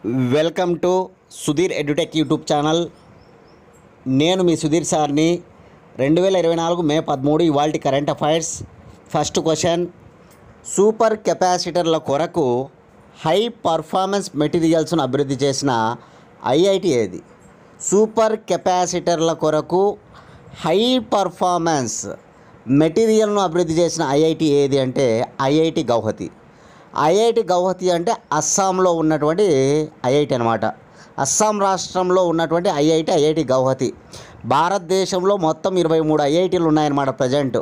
Welcome to Sudheer edutech YouTube channel. నేను మీ సుధీర్ సార్ని. 2024 మే 13 ఇవాల్టి current affairs. First question, super కెపాసిటర్ల కొరకు హై పర్ఫార్మెన్స్ మెటీరియల్స్ను అభివృద్ధి చేసిన ఐఐటి ఏది? సూపర్ కెపాసిటర్ల కొరకు హై పర్ఫార్మెన్స్ మెటీరియల్ను అభివృద్ధి చేసిన ఐఐటి ఏది అంటే ఐఐటి గౌహతి. ఐఐటి గౌహతి అంటే అస్సాంలో ఉన్నటువంటి ఐఐటి అనమాట. అస్సాం రాష్ట్రంలో ఉన్నటువంటి ఐఐటి గౌహతి. భారతదేశంలో మొత్తం 23 ఐఐటీలు ఉన్నాయన్నమాట ప్రజెంట్.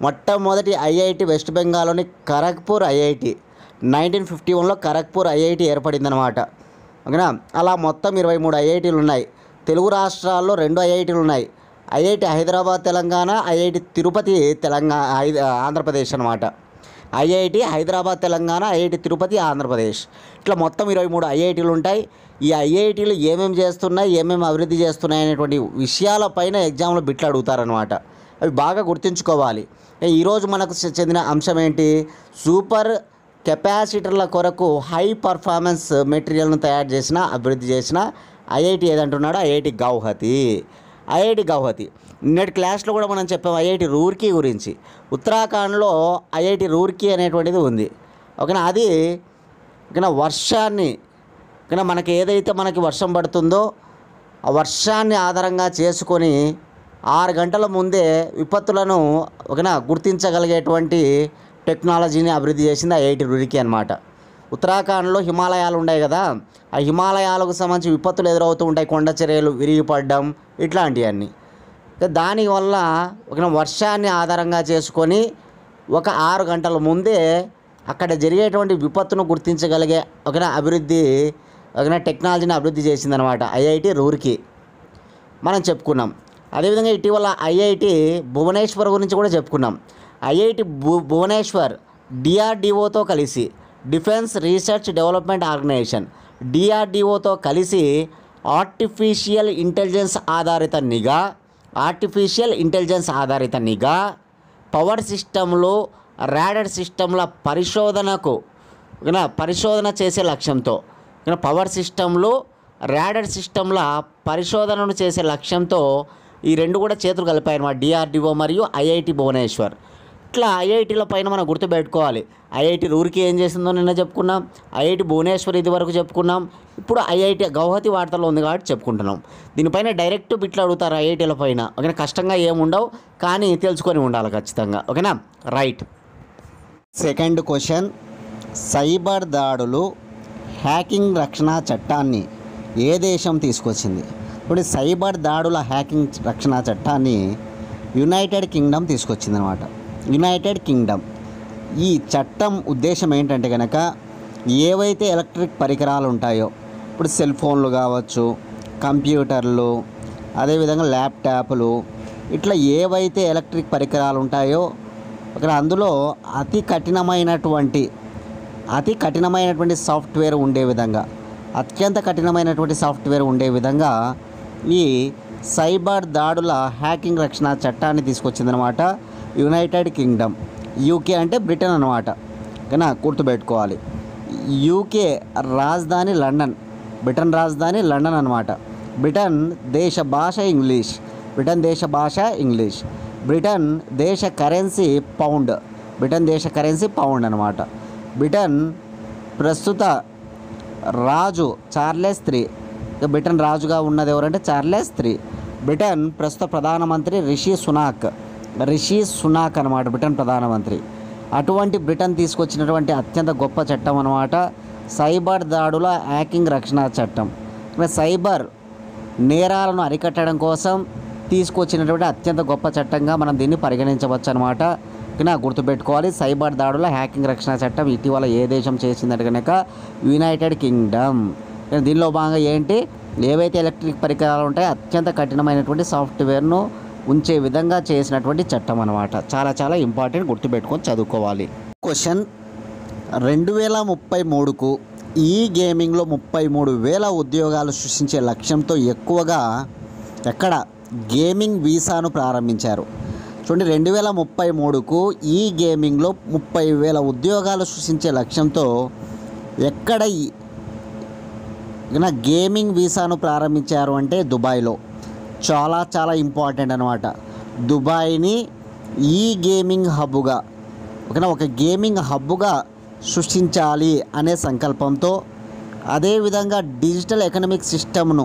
మొట్టమొదటి ఐఐటి వెస్ట్ బెంగాల్లోని ఖరగ్పూర్ ఐఐటి. 1951లో ఖరగ్పూర్ ఐఐటి ఏర్పడిందనమాట. ఓకేనా? అలా మొత్తం 23 ఐఐటీలు ఉన్నాయి. తెలుగు రాష్ట్రాల్లో 2 ఐఐటీలు ఉన్నాయి. ఐఐటి హైదరాబాద్ తెలంగాణ, ఐఐటి తిరుపతి ఆంధ్రప్రదేశ్ అనమాట. IIT Hyderabad Telangana, IIT Tirupati Andhra Pradesh. ఇట్లా మొత్తం 23 ఐఐటీలు ఉంటాయి. ఈ ఐఐటీలు ఏమేమి చేస్తున్నాయి, ఏమేమి అభివృద్ధి చేస్తున్నాయి అనేటువంటి విషయాలపైన ఎగ్జామ్లో బిట్లు అడుగుతారనమాట. అవి బాగా గుర్తుంచుకోవాలి. ఈరోజు మనకు చెందిన అంశం ఏంటి? సూపర్ కెపాసిటర్ల కొరకు హై పర్ఫార్మెన్స్ మెటీరియల్ను తయారు చేసిన, అభివృద్ధి చేసిన ఐఐటి ఏదంటున్నాడు? ఐఐటి గౌహతి. ఐఐటి గౌహతి. నిన్నటి క్లాస్లో కూడా మనం చెప్పాం ఐఐటి రూర్కీ గురించి. ఉత్తరాఖండ్లో ఐఐటి రూర్కీ అనేటువంటిది ఉంది. ఓకేనా? అది ఓకేనా వర్షాన్ని ఓకేనా మనకి ఏదైతే మనకి వర్షం పడుతుందో ఆ వర్షాన్ని ఆధారంగా చేసుకొని 6 గంటల ముందే విపత్తులను ఓకేనా గుర్తించగలిగేటువంటి టెక్నాలజీని అభివృద్ధి చేసింది ఐఐటి రూర్కీ అనమాట. ఉత్తరాఖండ్లో హిమాలయాలు ఉన్నాయి కదా, ఆ హిమాలయాలకు సంబంధించి విపత్తులు ఎదురవుతూ ఉంటాయి. కొండ చర్యలు విరిగిపడడం ఇట్లాంటివన్నీ. దానివల్ల ఒక వర్షాన్ని ఆధారంగా చేసుకొని ఒక 6 గంటల ముందే అక్కడ జరిగేటువంటి విపత్తును గుర్తించగలిగే ఒక అభివృద్ధి ఒక టెక్నాలజీని అభివృద్ధి చేసిందనమాట ఐఐటి రూర్కీ. మనం చెప్పుకున్నాం. అదేవిధంగా ఇటీవల ఐఐటి భువనేశ్వర్ గురించి కూడా చెప్పుకున్నాం. ఐఐటి భువనేశ్వర్ డిఆర్డిఓతో కలిసి, డిఫెన్స్ రీసెర్చ్ డెవలప్మెంట్ ఆర్గనైజేషన్ డిఆర్డిఓతో కలిసి ఆర్టిఫిషియల్ ఇంటెలిజెన్స్ ఆధారిత నిఘా పవర్ సిస్టంలో రాడర్ సిస్టంల పరిశోధన చేసే లక్ష్యంతో పవర్ సిస్టంలో రాడర్ సిస్టంల పరిశోధనను చేసే లక్ష్యంతో ఈ రెండు కూడా చేతులు కలిపాయన్నమాట, డిఆర్డిఓ మరియు ఐఐటి భువనేశ్వర్. ఇట్లా ఐఐటీల పైన మనం గుర్తుపెట్టుకోవాలి. ఐఐటి రూర్కీ ఏం చేసిందో నిన్న చెప్పుకున్నాం, ఐఐటి భువనేశ్వర్ ఇది వరకు చెప్పుకున్నాం. ఇప్పుడు ఐఐటి గౌహతి వార్తల్లో ఉంది కాబట్టి చెప్పుకుంటున్నాం. దీనిపైన డైరెక్ట్ బిట్లు అడుగుతారు ఐఐటీల పైన. ఓకేనా? కష్టంగా ఏముండవు, కానీ తెలుసుకొని ఉండాలి ఖచ్చితంగా. ఓకేనా? రైట్. సెకండ్ క్వశ్చన్, సైబర్ దాడులు హ్యాకింగ్ రక్షణ చట్టాన్ని ఏ దేశం తీసుకొచ్చింది? ఇప్పుడు సైబర్ దాడుల హ్యాకింగ్ రక్షణ చట్టాన్ని యునైటెడ్ కింగ్డమ్ తీసుకొచ్చింది అనమాట. United Kingdom. ఈ చట్టం ఉద్దేశం ఏంటంటే కనుక ఏవైతే ఎలక్ట్రిక్ పరికరాలు ఉంటాయో, ఇప్పుడు సెల్ ఫోన్లు కావచ్చు, కంప్యూటర్లు, అదేవిధంగా ల్యాప్టాప్లు, ఇట్లా ఏవైతే ఎలక్ట్రిక్ పరికరాలు ఉంటాయో అక్కడ అందులో అతి కఠినమైనటువంటి సాఫ్ట్వేర్ ఉండే విధంగా, అత్యంత కఠినమైనటువంటి సాఫ్ట్వేర్ ఉండే విధంగా ఈ సైబర్ దాడుల హ్యాకింగ్ రక్షణ చట్టాన్ని తీసుకొచ్చిందనమాట యునైటెడ్ కింగ్డమ్. యూకే అంటే బ్రిటన్ అనమాట. ఓకేనా? గుర్తుపెట్టుకోవాలి. యూకే రాజధాని లండన్, బ్రిటన్ రాజధాని లండన్ అనమాట. బ్రిటన్ దేశ భాష ఇంగ్లీష్. బ్రిటన్ దేశ కరెన్సీ పౌండ్ అనమాట. బ్రిటన్ ప్రస్తుత రాజు చార్లెస్ III. బ్రిటన్ రాజుగా ఉన్నది ఎవరంటే చార్లెస్ III. బ్రిటన్ ప్రస్తుత ప్రధానమంత్రి రిషి సునాక్ అనమాట, బ్రిటన్ ప్రధానమంత్రి. అటువంటి బ్రిటన్ తీసుకొచ్చినటువంటి అత్యంత గొప్ప చట్టం అనమాట సైబర్ దాడుల హ్యాకింగ్ రక్షణ చట్టం. సైబర్ నేరాలను అరికట్టడం కోసం తీసుకొచ్చినటువంటి అత్యంత గొప్ప చట్టంగా మనం దీన్ని పరిగణించవచ్చు అనమాట. గుర్తుపెట్టుకోవాలి. సైబర్ దాడుల హ్యాకింగ్ రక్షణ చట్టం ఇటీవల ఏ దేశం చేసిందంటే కనుక యునైటెడ్ కింగ్డమ్. దీనిలో భాగంగా ఏంటి, ఏవైతే ఎలక్ట్రిక్ పరికరాలు ఉంటాయో అత్యంత కఠినమైనటువంటి సాఫ్ట్వేర్ను ఉంచే విధంగా చేసినటువంటి చట్టం అనమాట. చాలా చాలా ఇంపార్టెంట్, గుర్తుపెట్టుకొని చదువుకోవాలి. క్వశ్చన్, 2033కు ఈ గేమింగ్లో 33,000 ఉద్యోగాలు సృష్టించే లక్ష్యంతో ఎక్కువగా ఎక్కడ గేమింగ్ వీసాను ప్రారంభించారు? చూడండి, 2033కు ఈ గేమింగ్లో 30,000 ఉద్యోగాలు సృష్టించే లక్ష్యంతో ఎక్కడ ఇక గేమింగ్ వీసాను ప్రారంభించారు అంటే దుబాయ్లో. చాలా చాలా ఇంపార్టెంట్ అనమాట. దుబాయ్ని ఈ గేమింగ్ హబ్గా ఒక గేమింగ్ హబ్గా సృష్టించాలి అనే సంకల్పంతో, అదేవిధంగా డిజిటల్ ఎకనామిక్ సిస్టమ్ను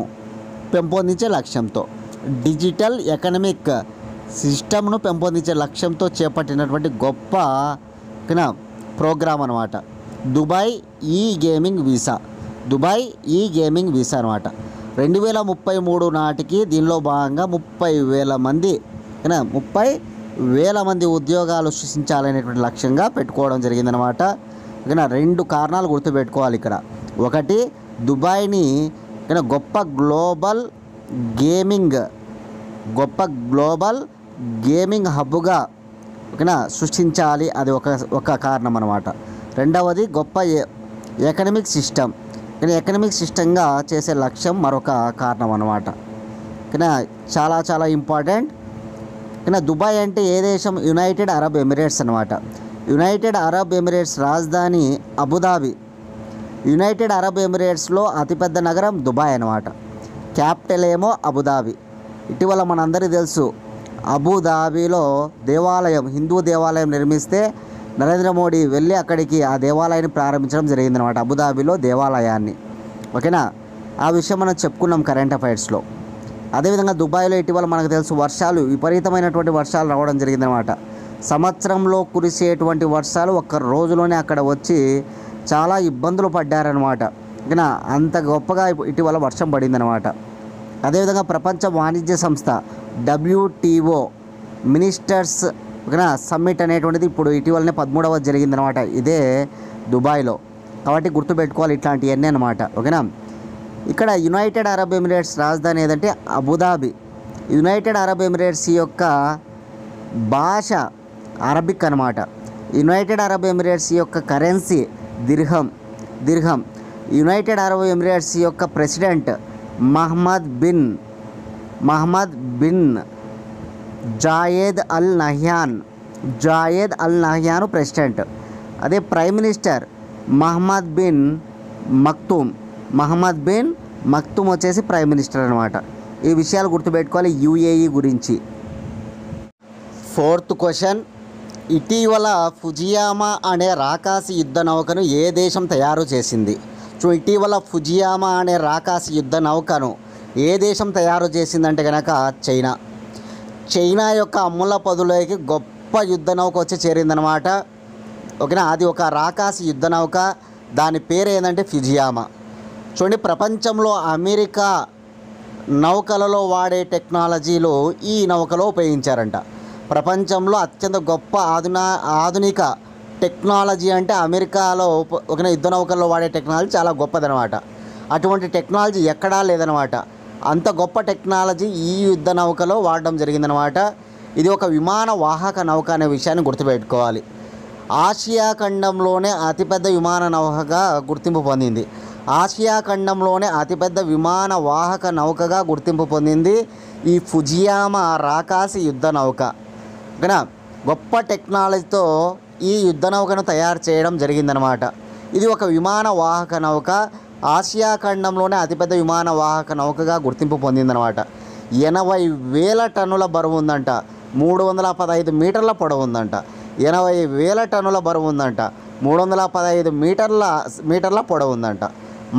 పెంపొందించే లక్ష్యంతో, డిజిటల్ ఎకనామిక్ సిస్టమ్ను పెంపొందించే లక్ష్యంతో చేపట్టినటువంటి గొప్ప ప్రోగ్రామ్ అనమాట దుబాయ్ ఈ గేమింగ్ వీసా. దుబాయ్ ఈ గేమింగ్ వీసా అనమాట. 2033 నాటికి దీనిలో భాగంగా 30,000 మంది 30,000 మంది ఉద్యోగాలు సృష్టించాలనేటువంటి లక్ష్యంగా పెట్టుకోవడం జరిగిందనమాట. రెండు కారణాలు గుర్తుపెట్టుకోవాలి ఇక్కడ. ఒకటి, దుబాయ్ని గొప్ప గ్లోబల్ గేమింగ్ హబ్గా సృష్టించాలి, అది ఒక కారణం అనమాట. రెండవది, గొప్ప ఎకనామిక్ సిస్టంగా చేసే లక్ష్యం మరొక కారణం అనమాట. చాలా చాలా ఇంపార్టెంట్. దుబాయ్ అంటే ఏ దేశం? యునైటెడ్ అరబ్ ఎమిరేట్స్ అనమాట. యునైటెడ్ అరబ్ ఎమిరేట్స్ రాజధాని అబుదాబి. యునైటెడ్ అరబ్ ఎమిరేట్స్లో అతిపెద్ద నగరం దుబాయ్ అనమాట. క్యాపిటల్ ఏమో అబుదాబి. ఇటీవల మనందరికీ తెలుసు, అబుదాబిలో హిందూ దేవాలయం నిర్మిస్తే నరేంద్ర మోడీ వెళ్ళి అక్కడికి ఆ దేవాలయాన్ని ప్రారంభించడం జరిగిందనమాట, అబుదాబిలో దేవాలయాన్ని. ఓకేనా, ఆ విషయం మనం చెప్పుకున్నాం కరెంట్ అఫైర్స్లో. అదేవిధంగా దుబాయ్లో ఇటీవల మనకు తెలుసు విపరీతమైనటువంటి వర్షాలు రావడం జరిగిందనమాట. సంవత్సరంలో కురిసేటువంటి వర్షాలు ఒక్క రోజులోనే అక్కడ వచ్చి చాలా ఇబ్బందులు పడ్డారనమాట. ఓకేనా, అంత గొప్పగా ఇటీవల వర్షం పడిందనమాట. అదేవిధంగా ప్రపంచ వాణిజ్య సంస్థ WTO మినిస్టర్స్ సమ్మిట్ అనేటువంటిది ఇప్పుడు ఇటీవలనే 13వ జరిగిందనమాట, ఇదే దుబాయ్లో. కాబట్టి గుర్తుపెట్టుకోవాలి ఇట్లాంటివన్నీ అనమాట. ఓకేనా, ఇక్కడ యునైటెడ్ అరబ్ ఎమిరేట్స్ రాజధాని ఏదంటే అబుదాబి. యునైటెడ్ అరబ్ ఎమిరేట్స్ యొక్క భాష అరబిక్ అనమాట. యునైటెడ్ అరబ్ ఎమిరేట్స్ యొక్క currency dirham. United Arab Emirates యొక్క president Mohammed bin Zayed Al Nahyan president. అదే prime minister Mohammed bin Maktoum వచ్చేసి ప్రైమ్ మినిస్టర్ అనమాట. ఈ విషయాలు గుర్తుపెట్టుకోవాలి UAE గురించి. 4th క్వశ్చన్, ఇటీవల ఫుజియామా అనే రాకాసి యుద్ధ నౌకను ఏ దేశం తయారు చేసింది? ఇటీవల ఫుజియామా అనే రాకాసి యుద్ధ నౌకను ఏ దేశం తయారు చేసిందంటే కనుక చైనా యొక్క అమ్ముల పదులోకి గొప్ప యుద్ధ నౌక వచ్చి చేరిందనమాట. ఓకేనా, అది ఒక రాకాసి యుద్ధ నౌక. దాని పేరు ఏంటంటే ఫుజియామా. చూడండి, ప్రపంచంలో అమెరికా నౌకలలో వాడే టెక్నాలజీలు ఈ నౌకలో ఉపయోగించారంట. ప్రపంచంలో అత్యంత గొప్ప ఆధునిక టెక్నాలజీ అంటే అమెరికాలో ఒక యుద్ధ నౌకల్లో వాడే టెక్నాలజీ చాలా గొప్పదనమాట. అటువంటి టెక్నాలజీ ఎక్కడా లేదనమాట. అంత గొప్ప టెక్నాలజీ ఈ యుద్ధ నౌకలో వాడడం జరిగిందనమాట. ఇది ఒక విమాన వాహక నౌక అనే విషయాన్ని గుర్తుపెట్టుకోవాలి. ఆసియా ఖండంలోనే అతిపెద్ద విమాన నౌకగా గుర్తింపు పొందింది. ఆసియా ఖండంలోనే అతిపెద్ద విమాన వాహక నౌకగా గుర్తింపు పొందింది ఈ ఫుజియామా రాకాసి యుద్ధ నౌక. ఓకేనా, గొప్ప టెక్నాలజీతో ఈ యుద్ధ నౌకను తయారు చేయడం జరిగిందనమాట. ఇది ఒక విమాన వాహక నౌక. ఆసియా ఖండంలోనే అతిపెద్ద విమాన వాహక నౌకగా గుర్తింపు పొందిందనమాట. 80,000 టన్నుల బరువు ఉందంట. 315 మీటర్ల పొడవు ఉందంట. 80,000 టన్నుల బరువు ఉందంట. 315 మీటర్ల పొడవు ఉందంట.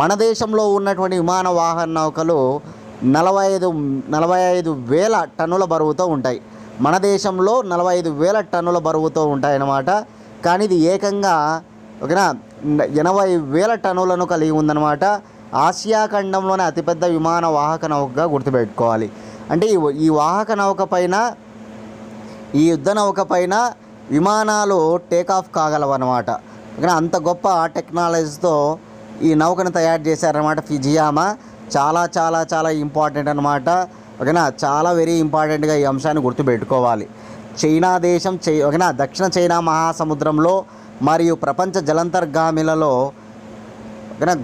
మన దేశంలో ఉన్నటువంటి విమాన వాహన నౌకలు 45,000 టన్నుల బరువుతో ఉంటాయి. మన దేశంలో 45,000 టన్నుల బరువుతో ఉంటాయన్నమాట. కానీ ఇది ఏకంగా 80,000 టన్నులను కలిగి ఉందన్నమాట. ఆసియా ఖండంలోనే అతిపెద్ద విమాన వాహక నౌకగా గుర్తుపెట్టుకోవాలి. అంటే ఈ వాహక నౌక పైన, ఈ యుద్ధ నౌక పైన విమానాలు టేకాఫ్ కాగలవన్నమాట. అంత గొప్ప టెక్నాలజీతో ఈ నౌకను తయారు చేశారన్నమాట ఫుజియామా. చాలా చాలా చాలా ఇంపార్టెంట్ అనమాట. ఓకేనా, చాలా వెరీ ఇంపార్టెంట్గా ఈ అంశాన్ని గుర్తుపెట్టుకోవాలి. చైనా దేశం దక్షిణ చైనా మహాసముద్రంలో మరియు ప్రపంచ జలాంతర్గామిలలో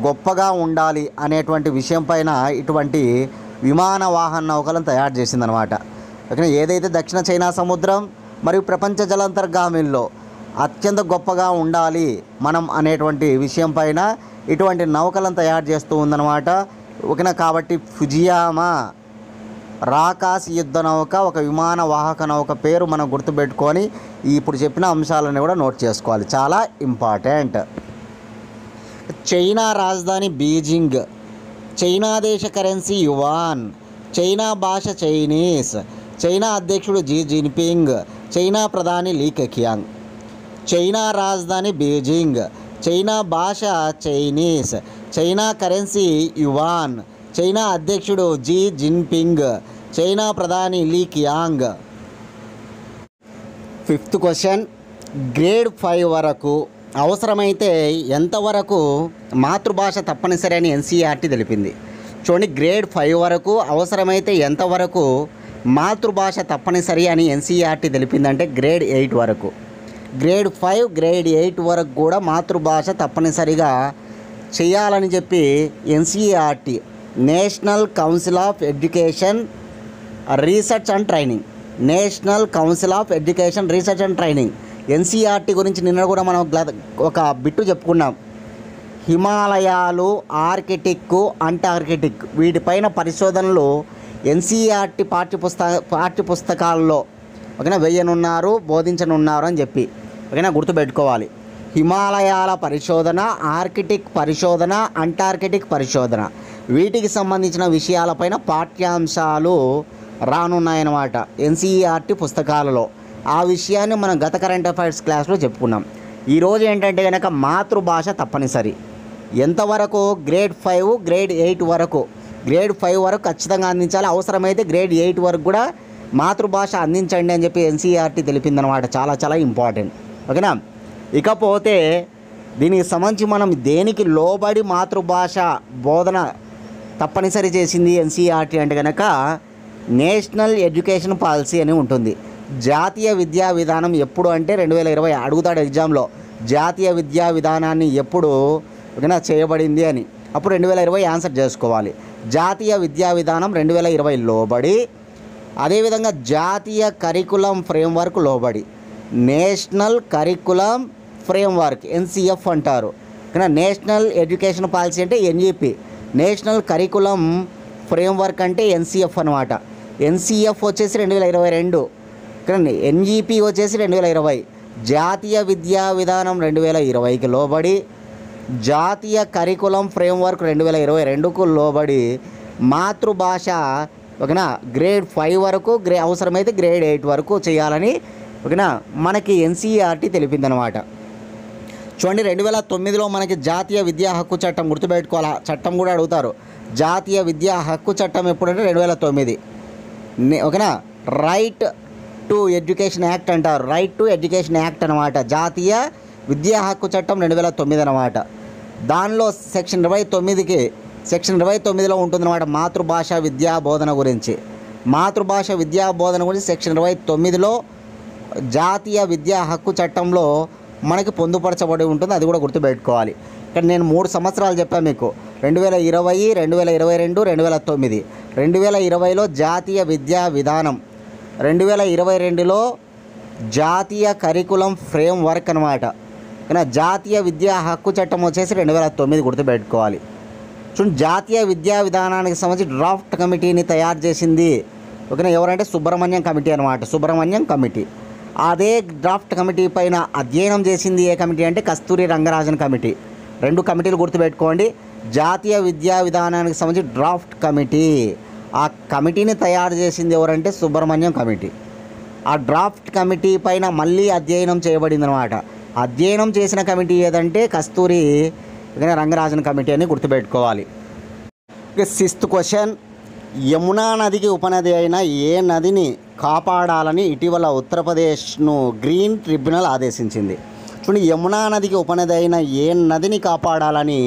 గొప్పగా ఉండాలి అనేటువంటి విషయం పైన ఇటువంటి విమాన వాహన నౌకలను తయారు చేసిందనమాట. ఓకేనా, ఏదైతే దక్షిణ చైనా సముద్రం మరియు ప్రపంచ జలాంతర్గామిల్లో అత్యంత గొప్పగా ఉండాలి మనం అనేటువంటి విషయం పైన ఇటువంటి నౌకలను తయారు చేస్తూ ఉందన్నమాట. ఓకేనా. కాబట్టి ఫుజియామా రాకాసి యుద్ధ నౌక ఒక విమాన వాహక నౌక పేరు మనం గుర్తుపెట్టుకొని ఇప్పుడు చెప్పిన అంశాలను కూడా నోట్ చేసుకోవాలి, చాలా ఇంపార్టెంట్. చైనా రాజధాని బీజింగ్, చైనా దేశ కరెన్సీ యువాన్, చైనా భాష చైనీస్, చైనా అధ్యక్షుడు జీ జిన్పింగ్, చైనా ప్రధాని లీ కెకియాంగ్. చైనా రాజధాని బీజింగ్, చైనా భాష Chinese, China currency yuan, China అధ్యక్షుడు జీ జిన్పింగ్, చైనా ప్రధాని Li Qiang. 5th question, grade 5 వరకు అవసరమైతే ఎంతవరకు మాతృభాష తప్పనిసరి అని ఎన్సీఈఆర్టీ తెలిపింది. చూడండి, గ్రేడ్ 5 వరకు అవసరమైతే ఎంతవరకు మాతృభాష తప్పనిసరి అని ఎన్సీఈఆర్టీ తెలిపిందంటే గ్రేడ్ 8 వరకు. గ్రేడ్ 5 గ్రేడ్ 8 వరకు కూడా మాతృభాష తప్పనిసరిగా చేయాలని చెప్పి NCERT national council of education research and training, national council of education research and training NCERT గురించి నిన్న కూడా మనం ఒక బిట్టు చెప్పుకున్నాం. హిమాలయాలు, ఆర్కిటిక్, అంటార్కిటిక్ వీటిపైన పరిశోధనలు ఎన్సీఈఆర్టీ పాఠ్యపుస్తకాల్లో ఓకేనా వేయనున్నారు, బోధించనున్నారు అని చెప్పి ఓకేనా గుర్తుపెట్టుకోవాలి. హిమాలయాల పరిశోధన, ఆర్కిటిక్ పరిశోధన, అంటార్కిటిక్ పరిశోధన వీటికి సంబంధించిన విషయాలపైన పాఠ్యాంశాలు రానున్నాయన్నమాట ఎన్సీఈఆర్టీ పుస్తకాలలో. ఆ విషయాన్ని మనం గత కరెంట్ అఫైర్స్ క్లాస్లో చెప్పుకున్నాం. ఈరోజు ఏంటంటే కనుక మాతృభాష తప్పనిసరి ఎంతవరకు, గ్రేడ్ 5 గ్రేడ్ 8 వరకు. గ్రేడ్ 5 వరకు ఖచ్చితంగా అందించాలి, అవసరమైతే గ్రేడ్ 8 వరకు కూడా మాతృభాష అందించండి అని చెప్పి ఎన్సీఈఆర్టీ తెలిపిందనమాట. చాలా చాలా ఇంపార్టెంట్ ఓకేనా. ఇకపోతే దీనికి సంబంధించి మనం దేనికి లోబడి మాతృభాష బోధన తప్పనిసరి చేసింది ఎన్సీఈఆర్టీ అంటే కనుక నేషనల్ ఎడ్యుకేషన్ పాలసీ అని ఉంటుంది. జాతీయ విద్యా విధానం ఎప్పుడు అంటే 2020 అడుగుతాడు ఎగ్జామ్లో, జాతీయ విద్యా విధానాన్ని ఎప్పుడు ఓకేనా చేయబడింది అని. అప్పుడు 2020 ఆన్సర్ చేసుకోవాలి. జాతీయ విద్యా విధానం 2020 లోబడి, అదేవిధంగా జాతీయ కరికులం ఫ్రేమ్వర్క్ లోబడి, నేషనల్ కరికులం ఫ్రేమ్వర్క్ ఎన్సీఎఫ్ అంటారు. కానీ నేషనల్ ఎడ్యుకేషన్ పాలసీ అంటే ఎన్ఈపి, నేషనల్ కరికులం ఫ్రేమ్వర్క్ అంటే ఎన్సీఎఫ్ అనమాట. ఎన్సీఎఫ్ వచ్చేసి 2022, కానీ ఎన్ఈపి వచ్చేసి 2020. జాతీయ విద్యా విధానం 2020కి లోబడి, జాతీయ కరికులం ఫ్రేమ్వర్క్ 2022కు లోబడి మాతృభాష ఓకేనా గ్రేడ్ 5 వరకు, అవసరమైతే గ్రేడ్ 8 వరకు చేయాలని ఓకేనా మనకి ఎన్సీఈఆర్టీ తెలిపిందనమాట. చూడండి, 2009లో మనకి జాతీయ విద్యా హక్కు చట్టం గుర్తుపెట్టుకోవాలా, చట్టం కూడా అడుగుతారు. జాతీయ విద్యా హక్కు చట్టం ఎప్పుడంటే 2009 ఓకేనా. రైట్ టు ఎడ్యుకేషన్ యాక్ట్ అంటారు, రైట్ టు ఎడ్యుకేషన్ యాక్ట్ అనమాట. జాతీయ విద్యా హక్కు చట్టం 2009 అనమాట. దానిలో సెక్షన్ 29లో ఉంటుందన్నమాట మాతృభాష విద్యా బోధన గురించి. మాతృభాష విద్యా బోధన గురించి సెక్షన్ 29లో జాతీయ విద్యా హక్కు చట్టంలో మనకి పొందుపరచబడి ఉంటుంది, అది కూడా గుర్తుపెట్టుకోవాలి. ఇక్కడ నేను 3 సంవత్సరాలు చెప్పాను మీకు, 2020, 2022, 2009. 2020లో జాతీయ విద్యా విధానం, 2022లో జాతీయ కరికులం ఫ్రేమ్వర్క్ అనమాట. కానీ జాతీయ విద్యా హక్కు చట్టం వచ్చేసి 2009 గుర్తుపెట్టుకోవాలి. చూడండి, జాతీయ విద్యా విధానానికి సంబంధించి డ్రాఫ్ట్ కమిటీని తయారు చేసింది ఓకేనా ఎవరంటే సుబ్రహ్మణ్యం కమిటీ అనమాట, సుబ్రహ్మణ్యం కమిటీ. అదే డ్రాఫ్ట్ కమిటీ పైన అధ్యయనం చేసింది ఏ కమిటీ అంటే కస్తూరి రంగరాజన్ కమిటీ. 2 కమిటీలు గుర్తుపెట్టుకోండి. జాతీయ విద్యా విధానానికి సంబంధించి డ్రాఫ్ట్ కమిటీ, ఆ కమిటీని తయారు చేసింది ఎవరంటే సుబ్రహ్మణ్యం కమిటీ. ఆ డ్రాఫ్ట్ కమిటీ పైన మళ్ళీ అధ్యయనం చేయబడింది అనమాట. అధ్యయనం చేసిన కమిటీ ఏదంటే కస్తూరి రంగరాజన్ కమిటీ అని గుర్తుపెట్టుకోవాలి. 6th క్వశ్చన్, యమునా నదికి ఉపనది అయిన ఏ నదిని కాపాడాలని ఇటీవల ఉత్తరప్రదేశ్ను గ్రీన్ ట్రిబ్యునల్ ఆదేశించింది. చూడండి, యమునా నదికి ఉపనది అయిన ఏ నదిని కాపాడాలని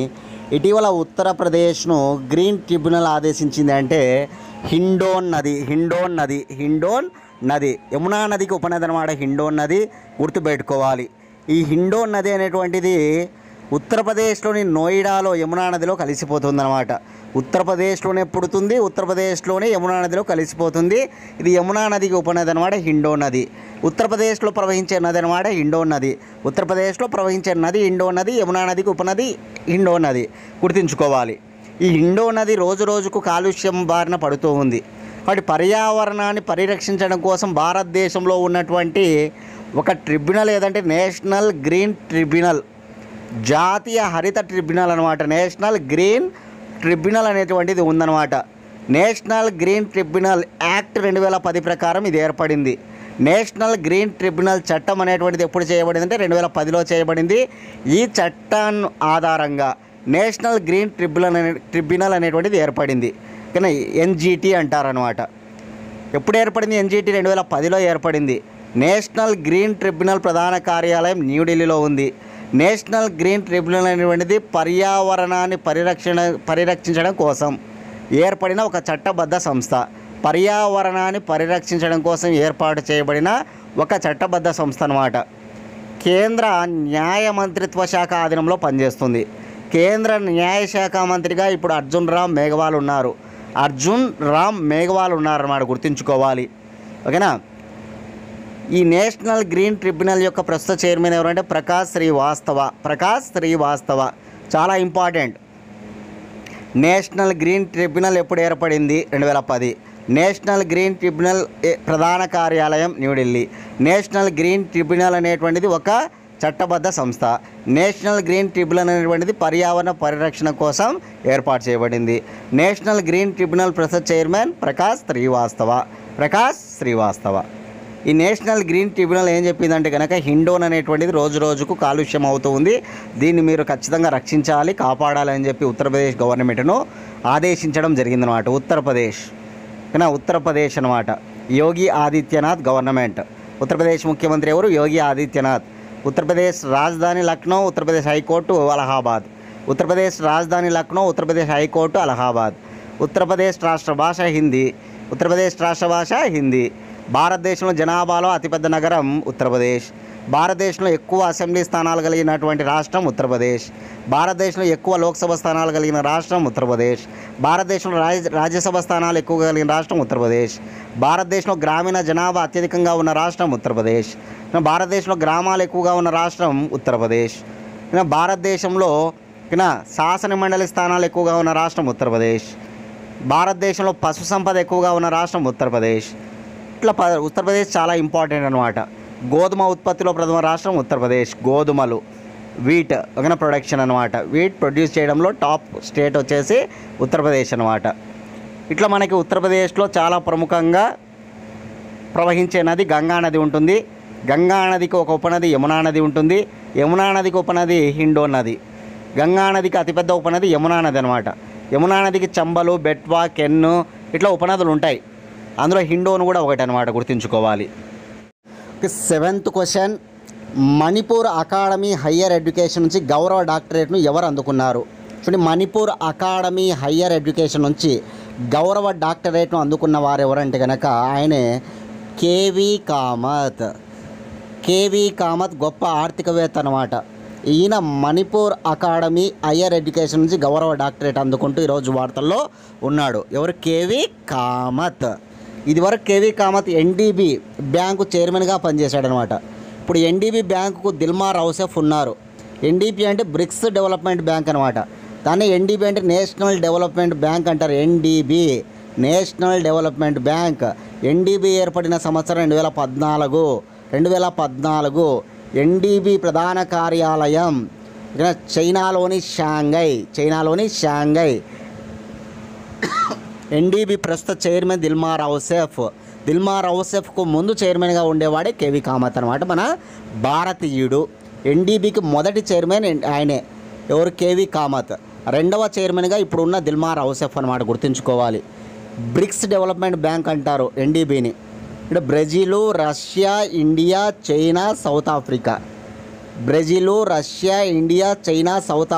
ఇటీవల ఉత్తరప్రదేశ్ను గ్రీన్ ట్రిబ్యునల్ ఆదేశించింది అంటే హిండోన్ నది. యమునా నదికి ఉపనది అనమాట హిండోన్ నది, గుర్తుపెట్టుకోవాలి. ఈ హిండోన్ నది అనేటువంటిది ఉత్తరప్రదేశ్లోని నోయిడాలో యమునా నదిలో కలిసిపోతుందన్నమాట. ఉత్తరప్రదేశ్లోనే పుడుతుంది, ఉత్తరప్రదేశ్లోనే యమునా నదిలో కలిసిపోతుంది. ఇది యమునా నదికి ఉపనది అనమాట హిండోన్ నది. ఉత్తరప్రదేశ్లో ప్రవహించే నది అనమాట హిండోన్ నది. ఉత్తరప్రదేశ్లో ప్రవహించే నది హిండోన్ నది, యమునా నదికి ఉపనది హిండోన్ నది, గుర్తుంచుకోవాలి. ఈ హిండో నది రోజు రోజుకు కాలుష్యం బారిన పడుతూ ఉంది. కాబట్టి పర్యావరణాన్ని పరిరక్షించడం కోసం భారతదేశంలో ఉన్నటువంటి ఒక ట్రిబ్యునల్ ఏదంటే నేషనల్ గ్రీన్ ట్రిబ్యునల్, జాతీయ హరిత ట్రిబ్యునల్ అనమాట. నేషనల్ గ్రీన్ ట్రిబ్యునల్ అనేటువంటిది ఉందన్నమాట. నేషనల్ గ్రీన్ ట్రిబ్యునల్ యాక్ట్ 2010 ప్రకారం ఇది ఏర్పడింది. నేషనల్ గ్రీన్ ట్రిబ్యునల్ చట్టం అనేటువంటిది ఎప్పుడు చేయబడింది అంటే 2010లో చేయబడింది. ఈ చట్టం ఆధారంగా నేషనల్ గ్రీన్ ట్రిబ్యునల్ అనేటువంటిది ఏర్పడింది. కానీ ఎన్జిటి అంటారనమాట. ఎప్పుడు ఏర్పడింది? ఎన్జిటి 2010లో ఏర్పడింది. నేషనల్ గ్రీన్ ట్రిబ్యునల్ ప్రధాన కార్యాలయం న్యూఢిల్లీలో ఉంది. నేషనల్ గ్రీన్ ట్రిబ్యునల్ అనేటువంటిది పర్యావరణాన్ని పరిరక్షించడం కోసం ఏర్పడిన ఒక చట్టబద్ధ సంస్థ. పర్యావరణాన్ని పరిరక్షించడం కోసం ఏర్పాటు చేయబడిన ఒక చట్టబద్ధ సంస్థ అన్నమాట. కేంద్ర న్యాయ మంత్రిత్వ శాఖ ఆధీనంలో పనిచేస్తుంది. కేంద్ర న్యాయశాఖ మంత్రిగా ఇప్పుడు అర్జున్ రామ్ మేఘవాల్ ఉన్నారన్నమాట, గుర్తుంచుకోవాలి. ఓకేనా. ఈ నేషనల్ గ్రీన్ ట్రిబ్యునల్ యొక్క ప్రస్తుత చైర్మన్ ఎవరంటే ప్రకాష్ శ్రీవాస్తవ. చాలా ఇంపార్టెంట్. నేషనల్ గ్రీన్ ట్రిబ్యునల్ ఎప్పుడు ఏర్పడింది? 2010. నేషనల్ గ్రీన్ ట్రిబ్యునల్ ప్రధాన కార్యాలయం న్యూఢిల్లీ. నేషనల్ గ్రీన్ ట్రిబ్యునల్ అనేటువంటిది ఒక చట్టబద్ధ సంస్థ. నేషనల్ గ్రీన్ ట్రిబ్యునల్ అనేటువంటిది పర్యావరణ పరిరక్షణ కోసం ఏర్పాటు చేయబడింది. నేషనల్ గ్రీన్ ట్రిబ్యునల్ ప్రస్తుత చైర్మన్ ప్రకాష్ శ్రీవాస్తవ. ఈ నేషనల్ గ్రీన్ ట్రిబ్యునల్ ఏం చెప్పిందంటే కనుక హిండోన్ అనేటువంటిది రోజు రోజుకు కాలుష్యం అవుతూ ఉంది, దీన్ని మీరు ఖచ్చితంగా రక్షించాలి, కాపాడాలని చెప్పి ఉత్తరప్రదేశ్ గవర్నమెంట్ను ఆదేశించడం జరిగిందనమాట. ఉత్తరప్రదేశ్ అనమాట. యోగి ఆదిత్యనాథ్ గవర్నమెంట్. ఉత్తరప్రదేశ్ ముఖ్యమంత్రి ఎవరు? యోగి ఆదిత్యనాథ్. ఉత్తరప్రదేశ్ రాజధాని లక్నో, ఉత్తరప్రదేశ్ హైకోర్టు అలహాబాద్. ఉత్తరప్రదేశ్ అలహాబాద్. ఉత్తరప్రదేశ్ రాష్ట్ర భాష హిందీ. భారతదేశంలో జనాభాలో అతిపెద్ద నగరం ఉత్తరప్రదేశ్. భారతదేశంలో ఎక్కువ అసెంబ్లీ స్థానాలు కలిగినటువంటి రాష్ట్రం ఉత్తరప్రదేశ్. భారతదేశంలో ఎక్కువ లోక్సభ స్థానాలు కలిగిన రాష్ట్రం ఉత్తరప్రదేశ్. భారతదేశంలో రాజ్యసభ స్థానాలు ఎక్కువగా కలిగిన రాష్ట్రం ఉత్తరప్రదేశ్. భారతదేశంలో గ్రామీణ జనాభా అత్యధికంగా ఉన్న రాష్ట్రం ఉత్తరప్రదేశ్. భారతదేశంలో గ్రామాలు ఎక్కువగా ఉన్న రాష్ట్రం ఉత్తరప్రదేశ్. భారతదేశంలో శాసన మండలి స్థానాలు ఎక్కువగా ఉన్న రాష్ట్రం ఉత్తరప్రదేశ్. భారతదేశంలో పశు సంపద ఎక్కువగా ఉన్న రాష్ట్రం ఉత్తరప్రదేశ్. ఇట్లా ఉత్తరప్రదేశ్ చాలా ఇంపార్టెంట్ అనమాట. గోధుమ ఉత్పత్తిలో ప్రథమ రాష్ట్రం ఉత్తరప్రదేశ్. గోధుమలు, వీట్ ప్రొడక్షన్ అనమాట. వీట్ ప్రొడ్యూస్ చేయడంలో టాప్ స్టేట్ వచ్చేసి ఉత్తరప్రదేశ్ అనమాట. ఇట్లా మనకి ఉత్తరప్రదేశ్లో చాలా ప్రముఖంగా ప్రవహించే నది గంగా నది ఉంటుంది. గంగా నదికి ఒక ఉపనది యమునా నది ఉంటుంది. యమునా నదికి ఉపనది హిండోన్ నది. గంగా నదికి అతిపెద్ద ఉపనది యమునా నది అనమాట. యమునా నదికి చంబలు, బెట్వా, కెన్ను ఇట్లా ఉపనదులు ఉంటాయి. అందులో హిండోన్ కూడా ఒకటి అనమాట, గుర్తుంచుకోవాలి. 7th question, Manipur academy higher education నుంచి గౌరవ డాక్టరేట్ను ఎవరు అందుకున్నారు? చూడండి, మణిపూర్ అకాడమీ హయ్యర్ ఎడ్యుకేషన్ నుంచి గౌరవ డాక్టరేట్ను అందుకున్న వారు ఎవరంటే కనుక ఆయనే కేవీ కామత్ గొప్ప ఆర్థికవేత్త అనమాట. ఈయన మణిపూర్ అకాడమీ హయ్యర్ ఎడ్యుకేషన్ నుంచి గౌరవ డాక్టరేట్ అందుకుంటూ ఈరోజు వార్తల్లో ఉన్నాడు. ఎవరు? కేవీ కామత్. ఇదివరకు కేవీ కామత్ ఎన్డీబీ బ్యాంకు చైర్మన్గా పనిచేశాడనమాట. ఇప్పుడు ఎన్డీబీ బ్యాంకుకు దిల్మార్ ఔసెఫ్ ఉన్నారు. ఎన్డీబీ అంటే బ్రిక్స్ డెవలప్మెంట్ బ్యాంక్ అనమాట. దాన్ని ఎన్డీబీ అంటే నేషనల్ డెవలప్మెంట్ బ్యాంక్ అంటారు. NDB national development bank. NDB ఏర్పడిన సంవత్సరం 2014. ఎన్డీబీ ప్రధాన కార్యాలయం చైనాలోని షాంఘై. ఎన్డీబీ ప్రస్తుత చైర్మన్ దిల్మార్ ఔసెఫ్కు ముందు చైర్మన్గా ఉండేవాడే కేవీ కామత్ అనమాట, మన భారతీయుడు. ఎన్డీబీకి మొదటి చైర్మన్ ఆయనే. ఎవరు? కేవీ కామత్. రెండవ చైర్మన్గా ఇప్పుడున్న దిల్మార్ ఔసెఫ్ అనమాట, గుర్తుంచుకోవాలి. బ్రిక్స్ డెవలప్మెంట్ బ్యాంక్ అంటారు ఎన్డీబీని. ఇక్కడ Brazil, Russia, India, China, south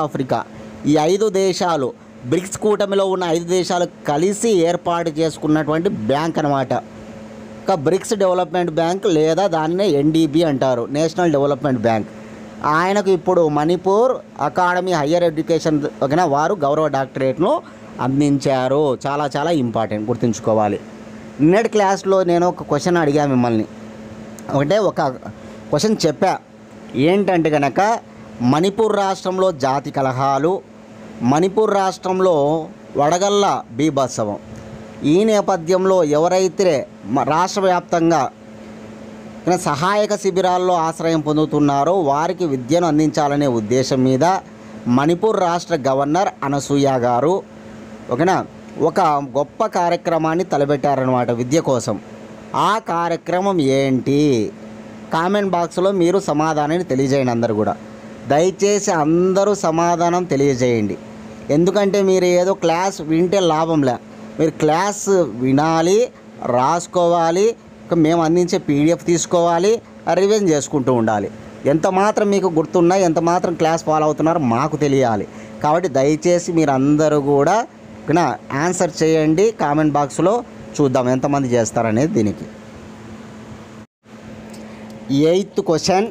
Africa ఈ 5 దేశాలు, బ్రిక్స్ కూటమిలో ఉన్న 5 దేశాలు కలిసి ఏర్పాటు చేసుకున్నటువంటి బ్యాంక్ అనమాట. బ్రిక్స్ డెవలప్మెంట్ బ్యాంక్ లేదా దాన్నే ఎన్డీబీ అంటారు, నేషనల్ డెవలప్మెంట్ బ్యాంక్. ఆయనకు ఇప్పుడు మణిపూర్ అకాడమీ హయ్యర్ ఎడ్యుకేషన్ వారు గౌరవ డాక్టరేట్ను అందించారు. చాలా చాలా ఇంపార్టెంట్, గుర్తుంచుకోవాలి. నిన్నటి క్లాస్లో నేను ఒక క్వశ్చన్ అడిగా మిమ్మల్ని. ఒక క్వశ్చన్ చెప్పా. ఏంటంటే కనుక మణిపూర్ రాష్ట్రంలో జాతి కలహాలు మణిపూర్ రాష్ట్రంలో వడగళ్ల బీభత్సవం. ఈ నేపథ్యంలో ఎవరైతే రాష్ట్ర వ్యాప్తంగా సహాయక శిబిరాల్లో ఆశ్రయం పొందుతున్నారో వారికి విద్యను అందించాలనే ఉద్దేశం మీద మణిపూర్ రాష్ట్ర గవర్నర్ అనసూయ గారు ఒక గొప్ప కార్యక్రమాన్ని తలపెట్టారనమాట విద్య కోసం. ఆ కార్యక్రమం ఏంటి? కామెంట్ బాక్స్లో మీరు సమాధానాన్ని తెలియజేయండి. అందరూ కూడా దయచేసి అందరూ సమాధానం తెలియజేయండి. ఎందుకంటే మీరు ఏదో క్లాస్ వింటే లాభంలే, మీరు క్లాస్ వినాలి, రాసుకోవాలి, మేము అందించే పీడిఎఫ్ తీసుకోవాలి, రివిజన్ చేసుకుంటూ ఉండాలి. ఎంత మాత్రం మీకు గుర్తున్నా, ఎంత మాత్రం క్లాస్ ఫాలో అవుతున్నారో మాకు తెలియాలి. కాబట్టి దయచేసి మీరు అందరూ కూడా ఆన్సర్ చేయండి. కామెంట్ బాక్స్లో చూద్దాం ఎంతమంది చేస్తారనేది. దీనికి 8th క్వశ్చన్,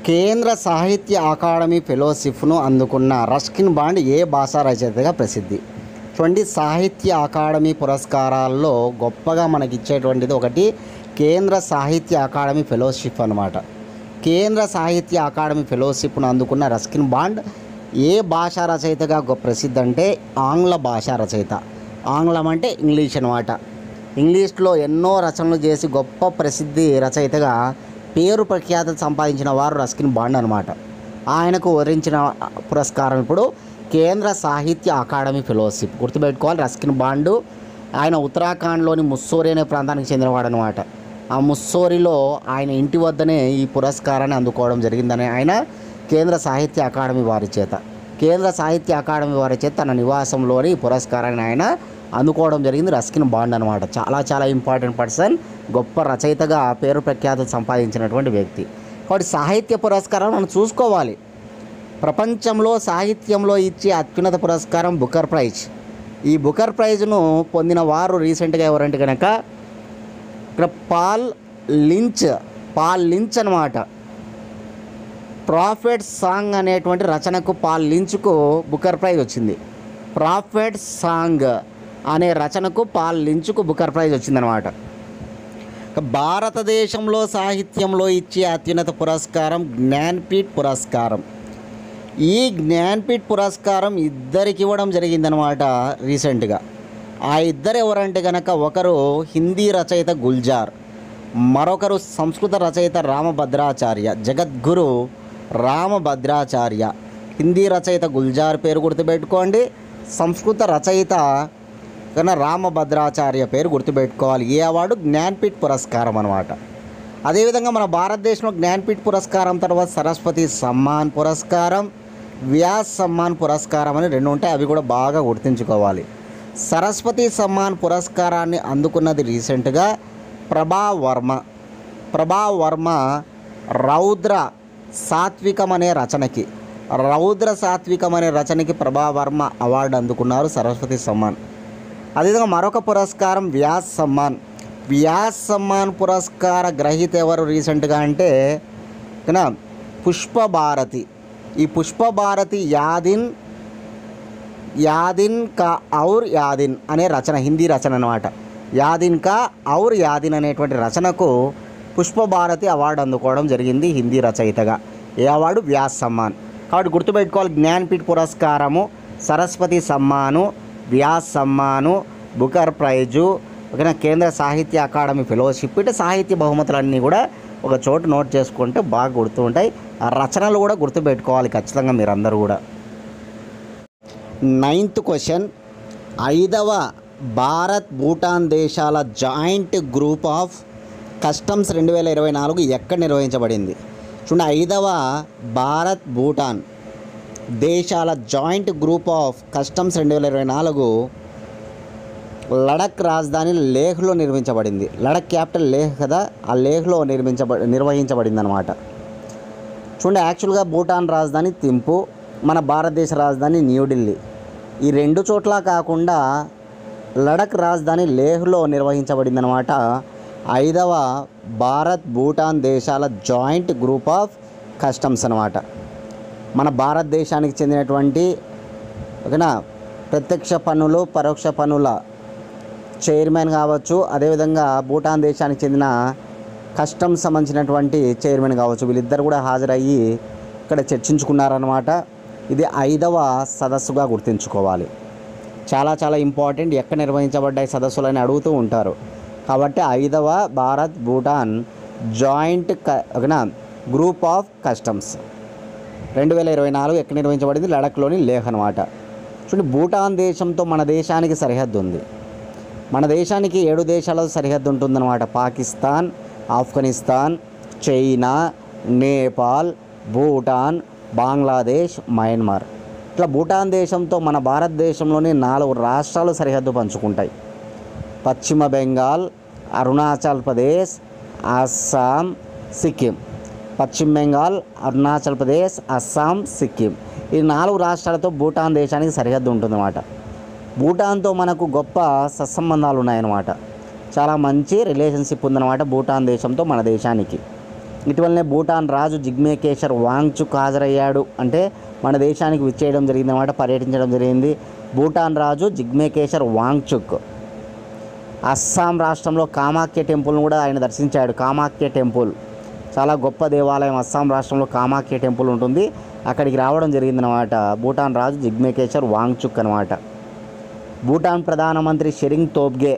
కేంద్ర సాహిత్య అకాడమీ ఫెలోషిప్ను అందుకున్న రస్కిన్ బాండ్ ఏ భాషా రచయితగా ప్రసిద్ధి? చూడండి, సాహిత్య అకాడమీ పురస్కారాల్లో గొప్పగా మనకి ఇచ్చేటువంటిది ఒకటి కేంద్ర సాహిత్య అకాడమీ ఫెలోషిప్ అన్నమాట. కేంద్ర సాహిత్య అకాడమీ ఫెలోషిప్ను అందుకున్న రస్కిన్ బాండ్ ఏ భాషా రచయితగా ప్రసిద్ధి అంటే ఆంగ్ల భాషా రచయిత. ఆంగ్లం అంటే ఇంగ్లీష్ అనమాట. ఇంగ్లీష్లో ఎన్నో రచనలు చేసి గొప్ప ప్రసిద్ధి రచయితగా పేరు ప్రఖ్యాత సంపాదించిన వారు రస్కిన్ బాండ్ అనమాట. ఆయనకు వరించిన పురస్కారం ఇప్పుడు కేంద్ర సాహిత్య అకాడమీ ఫెలోషిప్. గుర్తుపెట్టుకోవాలి, రస్కిన్ బాండ్ ఆయన ఉత్తరాఖండ్లోని ముస్సోరీ అనే ప్రాంతానికి చెందినవాడు అనమాట. ఆ ముస్సోరీలో ఆయన ఇంటి వద్దనే ఈ పురస్కారాన్ని అందుకోవడం జరిగిందని ఆయన కేంద్ర సాహిత్య అకాడమీ వారి చేత తన నివాసంలోని ఈ పురస్కారాన్ని ఆయన అందుకోవడం జరిగింది. రస్కిన్ బాండ్ అనమాట చాలా ఇంపార్టెంట్ పర్సన్, గొప్ప రచయితగా పేరు ప్రఖ్యాతులు సంపాదించినటువంటి వ్యక్తి. కాబట్టి సాహిత్య పురస్కారాలు మనం చూసుకోవాలి. ప్రపంచంలో సాహిత్యంలో ఇచ్చే అత్యున్నత పురస్కారం బుకర్ ప్రైజ్. ఈ బుకర్ ప్రైజ్ను పొందిన వారు రీసెంట్గా ఎవరంటే కనుక ఇక్కడ పాల్ లించ్ అనమాట. ప్రాఫెట్ సాంగ్ అనేటువంటి రచనకు పాల్ లించ్కు బుకర్ ప్రైజ్ వచ్చింది. ప్రాఫెట్ సాంగ్ అనే రచనకు పాల్ లించ్కు బుకర్ ప్రైజ్ వచ్చిందనమాట. భారతదేశంలో సాహిత్యంలో ఇచ్చే అత్యున్నత పురస్కారం జ్ఞాన్పీఠ్ పురస్కారం. ఈ జ్ఞాన్పీఠ్ పురస్కారం ఇద్దరికి ఇవ్వడం జరిగిందనమాట రీసెంట్గా. ఆ ఇద్దరు ఎవరంటే కనుక ఒకరు హిందీ రచయిత గుల్జార్, మరొకరు సంస్కృత రచయిత రామభద్రాచార్య, జగద్గురు రామభద్రాచార్య. హిందీ రచయిత గుల్జార్ పేరు గుర్తుపెట్టుకోండి, సంస్కృత రచయిత రామభద్రాచార్య పేరు గుర్తుపెట్టుకోవాలి. ఈ అవార్డు జ్ఞాన్పీఠ్ పురస్కారం అనమాట. అదేవిధంగా మన భారతదేశంలో జ్ఞాన్పీఠ్ పురస్కారం తర్వాత సరస్వతి సమ్మాన్ పురస్కారం, వ్యాస్ సమ్మాన్ పురస్కారం అని రెండు ఉంటాయి, అవి కూడా బాగా గుర్తుంచుకోవాలి. సరస్వతి సమ్మాన్ పురస్కారాన్ని అందుకున్నది రీసెంట్గా ప్రభా వర్మ రౌద్ర సాత్వికం అనే రచనకి ప్రభా వర్మ అవార్డు అందుకున్నారు, సరస్వతి సమ్మాన్. అదేవిధంగా మరొక పురస్కారం వ్యాస్ సమ్మాన్ పురస్కార గ్రహీత ఎవరు రీసెంట్గా అంటే పుష్పభారతి. ఈ పుష్పభారతి యాదిన్ కా ఔర్ యాదిన్ అనే రచన, హిందీ రచన అనమాట. యాదిన్ కా ఔర్ యాదిన్ అనేటువంటి రచనకు పుష్పభారతి అవార్డు అందుకోవడం జరిగింది హిందీ రచయితగా. ఏ అవార్డు? వ్యాస్ సమ్మాన్. కాబట్టి గుర్తుపెట్టుకోవాలి, జ్ఞాన్పీఠ్ పురస్కారము, సరస్వతి సమ్మాను, వ్యాస్ సమ్మాను, బుకర్ ప్రైజు, కేంద్ర సాహిత్య అకాడమీ ఫెలోషిప్, ఇటు సాహిత్య బహుమతులన్నీ కూడా ఒక చోటు నోట్ చేసుకుంటే బాగా గుర్తు ఉంటాయి. ఆ రచనలు కూడా గుర్తుపెట్టుకోవాలి ఖచ్చితంగా మీరందరూ కూడా. 9th క్వశ్చన్, 5వ భారత్ భూటాన్ దేశాల జాయింట్ గ్రూప్ ఆఫ్ కస్టమ్స్ 2024 ఎక్కడ నిర్వహించబడింది? చూడండి, 5వ భారత్ భూటాన్ దేశాల joint group of customs 2024 Ladakh రాజధాని లేహ్లో నిర్మించబడింది. లడఖ్ క్యాపిటల్ లేహ్ కదా, ఆ లేహ్లో నిర్వహించబడింది అనమాట. చూడండి, యాక్చువల్గా భూటాన్ రాజధాని థింపు, మన భారతదేశ రాజధాని న్యూఢిల్లీ. ఈ రెండు చోట్ల కాకుండా లడఖ్ రాజధాని లేహ్లో నిర్వహించబడింది అనమాట 5వ భారత్ భూటాన్ దేశాల జాయింట్ గ్రూప్ ఆఫ్ కస్టమ్స్ అనమాట. మన భారతదేశానికి చెందినటువంటి ప్రత్యక్ష పన్నులు, పరోక్ష పన్నుల చైర్మన్ కావచ్చు, అదేవిధంగా భూటాన్ దేశానికి చెందిన కస్టమ్స్ సంబంధించినటువంటి చైర్మన్ కావచ్చు, వీళ్ళిద్దరు కూడా హాజరయ్యి ఇక్కడ చర్చించుకున్నారన్నమాట. ఇది 5వ సదస్సుగా గుర్తుంచుకోవాలి. చాలా చాలా ఇంపార్టెంట్. ఎక్కడ నిర్వహించబడ్డాయి సదస్సులని అడుగుతూ ఉంటారు. కాబట్టి 5వ Bharat Bhutan joint group of customs 2024 ఎక్కడ నిర్వహించబడింది? లడఖ్లోని లేహ్ అన్నమాట. చూడండి, భూటాన్ దేశంతో మన దేశానికి సరిహద్దు ఉంది. మన దేశానికి 7 దేశాలతో సరిహద్దు ఉంటుందన్నమాట. Pakistan, Afghanistan, China, Nepal, Bhutan, Bangladesh, Myanmar. ఇట్లా భూటాన్ దేశంతో మన భారతదేశంలోని 4 రాష్ట్రాలు సరిహద్దు పంచుకుంటాయి. పశ్చిమ బెంగాల్, అరుణాచల్ ప్రదేశ్, అస్సాం, సిక్కిం. పశ్చిమ బెంగాల్, అరుణాచల్ ప్రదేశ్, అస్సాం, సిక్కిం. ఈ 4 రాష్ట్రాలతో భూటాన్ దేశానికి సరిహద్దు ఉంటుందన్నమాట. భూటాన్తో మనకు గొప్ప సత్సంబంధాలు ఉన్నాయన్నమాట. చాలా మంచి రిలేషన్షిప్ ఉందన్నమాట భూటాన్ దేశంతో మన దేశానికి. ఇటీవలనే భూటాన్ రాజు జిగ్మే కేసర్ వాంగ్చుక్ హాజరయ్యాడు. అంటే మన దేశానికి విచ్చేయడం జరిగిందన్నమాట, పర్యటించడం జరిగింది. భూటాన్ రాజు జిగ్మే కేసర్ వాంగ్చుక్ అస్సాం రాష్ట్రంలో కామాఖ్య టెంపుల్ను కూడా ఆయన దర్శించాడు. కామాఖ్య టెంపుల్ చాలా గొప్ప దేవాలయం. అస్సాం రాష్ట్రంలో కామాఖ్య టెంపుల్ ఉంటుంది. అక్కడికి రావడం జరిగిందనమాట భూటాన్ రాజు జిగ్మే కేసర్ వాంగ్చుక్ అనమాట. భూటాన్ ప్రధానమంత్రి షెరింగ్ తోబ్గే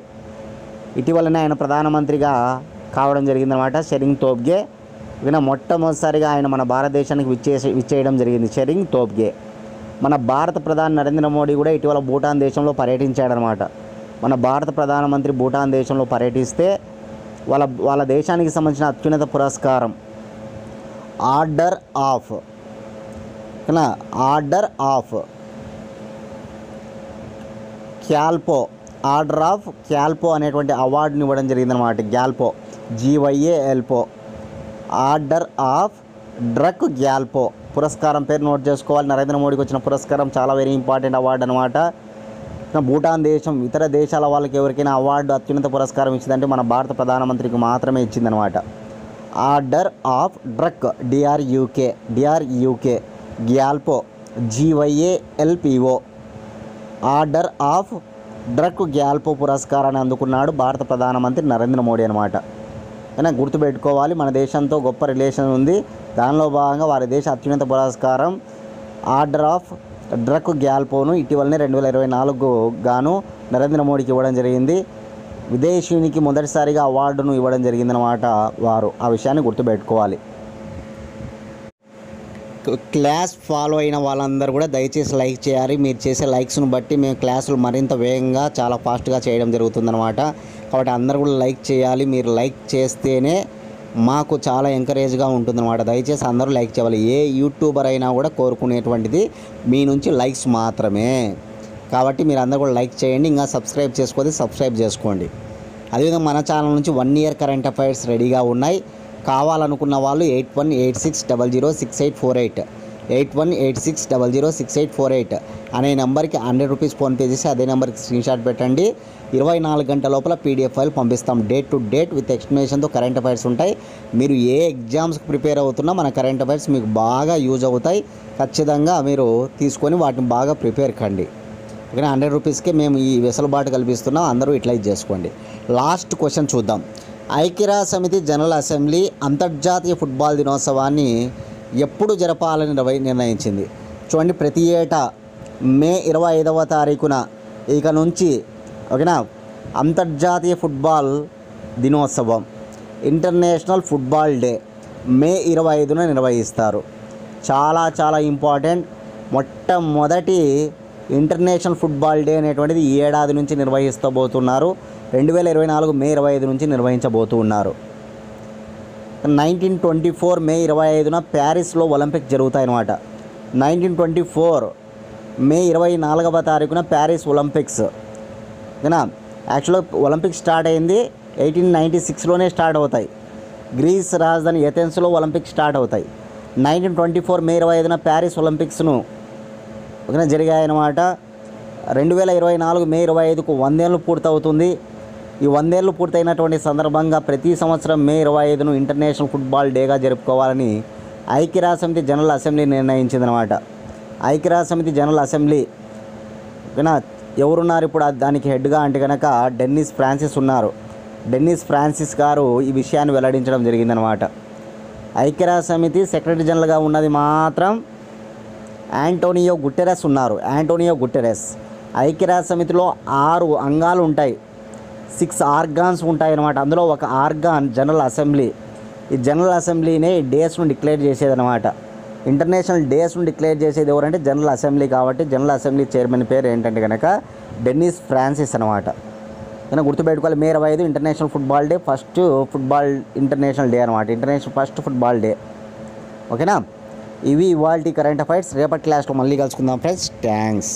ఇటీవలనే ఆయన ప్రధానమంత్రిగా కావడం జరిగిందనమాట. షెరింగ్ తోబ్గే మొట్టమొదటిసారిగా ఆయన మన భారతదేశానికి విచ్చేయడం జరిగింది. షెరింగ్ తోబ్గే. మన భారత ప్రధాని నరేంద్ర మోడీ కూడా ఇటీవల భూటాన్ దేశంలో పర్యటించాడనమాట. మన భారత ప్రధానమంత్రి భూటాన్ దేశంలో పర్యటిస్తే వాళ్ళ దేశానికి సంబంధించిన అత్యున్నత పురస్కారం ఆర్డర్ ఆఫ్ క్యాల్పో అనేటువంటి అవార్డుని ఇవ్వడం జరిగిందనమాట. Gyalpo, GYALPO, order of Druk Gyalpo పురస్కారం పేరు నోట్ చేసుకోవాలి. నరేంద్ర మోడీకి వచ్చిన పురస్కారం చాలా వెరీ ఇంపార్టెంట్ అవార్డు అనమాట. భూటాన్ దేశం ఇతర దేశాల వాళ్ళకి ఎవరికైనా అవార్డు అత్యున్నత పురస్కారం ఇచ్చిందంటే మన భారత ప్రధానమంత్రికి మాత్రమే ఇచ్చిందనమాట. Order of Druk DRUK Gyalpo, GYALPO, order of Druk Gyalpo పురస్కారాన్ని అందుకున్నాడు భారత ప్రధానమంత్రి నరేంద్ర మోడీ అనమాట. అయినా గుర్తుపెట్టుకోవాలి, మన దేశంతో గొప్ప రిలేషన్ ఉంది. దానిలో భాగంగా వారి దేశ అత్యున్నత పురస్కారం ఆర్డర్ ఆఫ్ డ్రగ్ గ్యాల్పోను ఇటీవలనే 2024 గాను నరేంద్ర మోడీకి ఇవ్వడం జరిగింది. విదేశీయునికి మొదటిసారిగా అవార్డును ఇవ్వడం జరిగిందనమాట వారు. ఆ విషయాన్ని గుర్తుపెట్టుకోవాలి. క్లాస్ ఫాలో అయిన వాళ్ళందరూ కూడా దయచేసి లైక్ చేయాలి. మీరు చేసే లైక్స్ను బట్టి మేము క్లాసులు మరింత వేగంగా చాలా ఫాస్ట్గా చేయడం జరుగుతుందన్నమాట. కాబట్టి అందరూ కూడా లైక్ చేయాలి. మీరు లైక్ చేస్తేనే మాకు చాలా ఎంకరేజ్గా ఉంటుందన్నమాట. దయచేసి అందరూ లైక్ చేయాలి. ఏ యూట్యూబర్ అయినా కూడా కోరుకునేటువంటిది మీ నుంచి లైక్స్ మాత్రమే. కాబట్టి మీరు అందరూ కూడా లైక్ చేయండి. ఇంకా సబ్స్క్రైబ్ చేసుకోండి. అదేవిధంగా మన ఛానల్ నుంచి 1 year కరెంట్ అఫైర్స్ రెడీగా ఉన్నాయి. కావాలనుకున్న వాళ్ళు 8186006848 8186006848 అనే నెంబర్కి 100 రూపీస్ ఫోన్పే చేసి అదే నెంబర్కి స్క్రీన్షాట్ పెట్టండి. 24 గంటల లోపల PDF ఫైల్ పంపిస్తాం. డేట్ టు డేట్ విత్ ఎక్స్ప్లెనేషన్తో కరెంట్ అఫైర్స్ ఉంటాయి. మీరు ఏ ఎగ్జామ్స్కి ప్రిపేర్ అవుతున్నా మన కరెంట్ అఫైర్స్ మీకు బాగా యూజ్ అవుతాయి. ఖచ్చితంగా మీరు తీసుకొని వాటిని బాగా ప్రిపేర్ కండి. ఓకేనా? 100 రూపీస్కే మేము ఈ వెసులుబాటు కల్పిస్తున్నాం. అందరూ యూటిలైజ్ చేసుకోండి. లాస్ట్ క్వశ్చన్ చూద్దాం. ఐక్యరాజ్య సమితి జనరల్ అసెంబ్లీ అంతర్జాతీయ ఫుట్బాల్ దినోత్సవాన్ని ఎప్పుడు జరపాలని నిర్ణయించింది? చూడండి, ప్రతి ఏటా మే 25వ తారీఖున ఇక నుంచి ఓకేనా అంతర్జాతీయ ఫుట్బాల్ దినోత్సవం ఇంటర్నేషనల్ ఫుట్బాల్ డే మే 25న నిర్వహిస్తారు. చాలా చాలా ఇంపార్టెంట్. మొట్టమొదటి ఇంటర్నేషనల్ ఫుట్బాల్ డే అనేటువంటిది ఈ ఏడాది నుంచి నిర్వహిస్తబోతున్నారు. 2024 మే 25 నుంచి నిర్వహించబోతూ ఉన్నారు. 1924 మే 25న ప్యారిస్లో ఒలింపిక్ జరుగుతాయన్నమాట. 1924 మే 24వ తారీఖున ప్యారిస్ ఒలింపిక్స్. ఓకేనా? యాక్చువల్గా ఒలింపిక్స్ స్టార్ట్ అయింది 1896లోనే స్టార్ట్ అవుతాయి. గ్రీస్ రాజధాని ఎథెన్స్లో ఒలింపిక్స్ స్టార్ట్ అవుతాయి. 1924 మే 25న ప్యారిస్ ఒలింపిక్స్ను ఓకేనా జరిగాయన్నమాట. 2024 మే 25కు 100 ఏళ్ళు పూర్తవుతుంది. ఈ 100 ఏళ్ళు పూర్తయినటువంటి సందర్భంగా ప్రతి సంవత్సరం మే 25ను ఇంటర్నేషనల్ ఫుట్బాల్ డేగా జరుపుకోవాలని ఐక్యరాజ్య సమితి జనరల్ అసెంబ్లీ నిర్ణయించిందనమాట. ఐక్యరాజ్య సమితి జనరల్ అసెంబ్లీ ఓకేనా ఎవరున్నారు ఇప్పుడు దానికి హెడ్గా అంటే కనుక డెన్నిస్ ఫ్రాన్సిస్ ఉన్నారు. డెన్నిస్ ఫ్రాన్సిస్ గారు ఈ విషయాన్ని వెల్లడించడం జరిగిందనమాట. ఐక్యరాజ్య సమితి సెక్రటరీ జనరల్గా ఉన్నది మాత్రం యాంటోనియో గుటెరస్ ఉన్నారు. Antonio Guterres. ఐక్యరాజ్య సమితిలో 6 అంగాలు ఉంటాయి, 6 ఆర్గాన్స్ ఉంటాయి అన్నమాట. అందులో ఒక ఆర్గాన్ జనరల్ అసెంబ్లీ. ఈ జనరల్ అసెంబ్లీనే డేస్ను డిక్లేర్ చేసేది అనమాట. ఇంటర్నేషనల్ డేస్ను డిక్లేర్ చేసేది ఎవరంటే జనరల్ అసెంబ్లీ. కాబట్టి జనరల్ అసెంబ్లీ చైర్మన్ పేరు ఏంటంటే కనుక డెన్నిస్ ఫ్రాన్సిస్ అనమాట. కనుక గుర్తుపెట్టుకోవాలి, May 25 international football day, first football international day అనమాట. International first football day. ఓకేనా? ఇవి ఇవాల్టి కరెంట్ అఫైర్స్. రేపటి క్లాస్లో మళ్ళీ కలుసుకుందాం ఫ్రెండ్స్. థ్యాంక్స్.